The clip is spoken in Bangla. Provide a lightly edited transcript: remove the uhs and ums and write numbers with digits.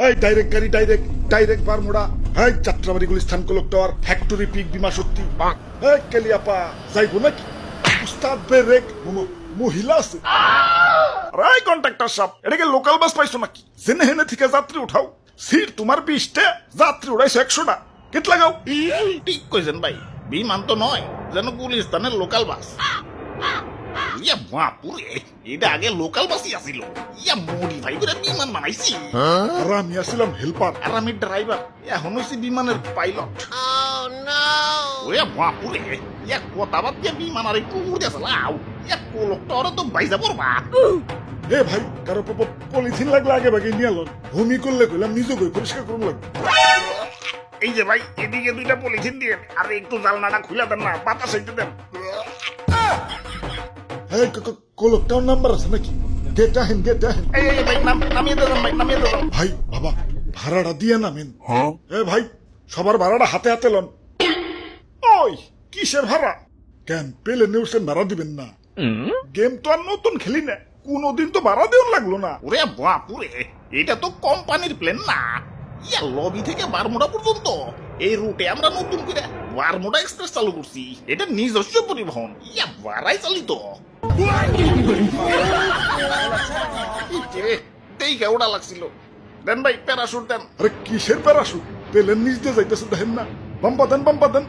এই ডাইরেক্ট গাড়ি ডাইরেক্ট বারমুডা। এই যাত্রাবাড়ি গুলিস্তান কোলক টাওয়ার ফ্যাক্টরি পিক বিমা শক্তি। এই কেলিয়াপা যাইবো নাকি? উস্তাদ ব্রেক মহিলা আছে। আরে কন্ট্রাক্টর সাহেব, এটাকে লোকাল বাস পাইছো নাকি? জেনে হেনে থেকে যাত্রী উঠাও। সিট তোমার 20টা, যাত্রী উড়াইছো 100টা। কেট লাগাও। ঠিক কইছেন ভাই, বিমান তো নয়, যেন গুলিস্তানের লোকাল বাস। ইয়া বাপুরে, এটা আগে লোকাল বাসই আসিল, ইয়া মডিফাই করে বিমান বানাইছি। আর আমি আসছিলাম হেল্পার। আর আমি ড্রাইভার, এখন হইছি বিমানের পাইলট। ওরে বাপুরে, ইয়া কথা বাদ দিয়ে বিমান আর একটু উড়তে চালাও, ইয়া কোলকটা ওরা তো বাইজা পড়বা। এ ভাই, কারো পলিথিন লাগলে আগে ভাগে নিয়ে আলো। ভূমি করলে কইলাম নিজে গই পরিষ্কার করুন লাগবে। এই যে ভাই, এদিকে 2টা পলিথিন দিয়ে, আর একটু জালনাটা খুলে দেন না, বাতাস হইতে দেন। এই কোলকটার নাম্বার আছে নাকি? গেট আহেন। এই ভাই, নামিয়ে দেন ভাই, নামিয়ে দেন। ভাই বাবা, ভাড়াটা দিয়ে নামেন। এ ভাই, সবার ভাড়াটা হাতে হাতে লন। ওই কিসের ভাড়া? কেন পেলে নিউজের ভাড়া দিবেন না? গেম তো আর নতুন খেলি না, কোনদিন তো ভাড়া দেওয়ার লাগলো না। ওরে বাপুরে, এটা তো কোম্পানির প্লেন না, ইয়া লবি থেকে বারমুডা পর্যন্ত এই রুটে আমরা নতুন করে বারমুডা এক্সপ্রেস চালু করছি। এটা নিজস্ব পরিবহন, ইয়া ভাড়াই চালিত। দেখে ওটা লাগছিল। দেন ভাই, প্যারাশুট দেন। আরে কিসের প্যারাশুট? পেলেন নিচ দিয়ে যাইতেছে দেখেন না? বাম্পা দেন।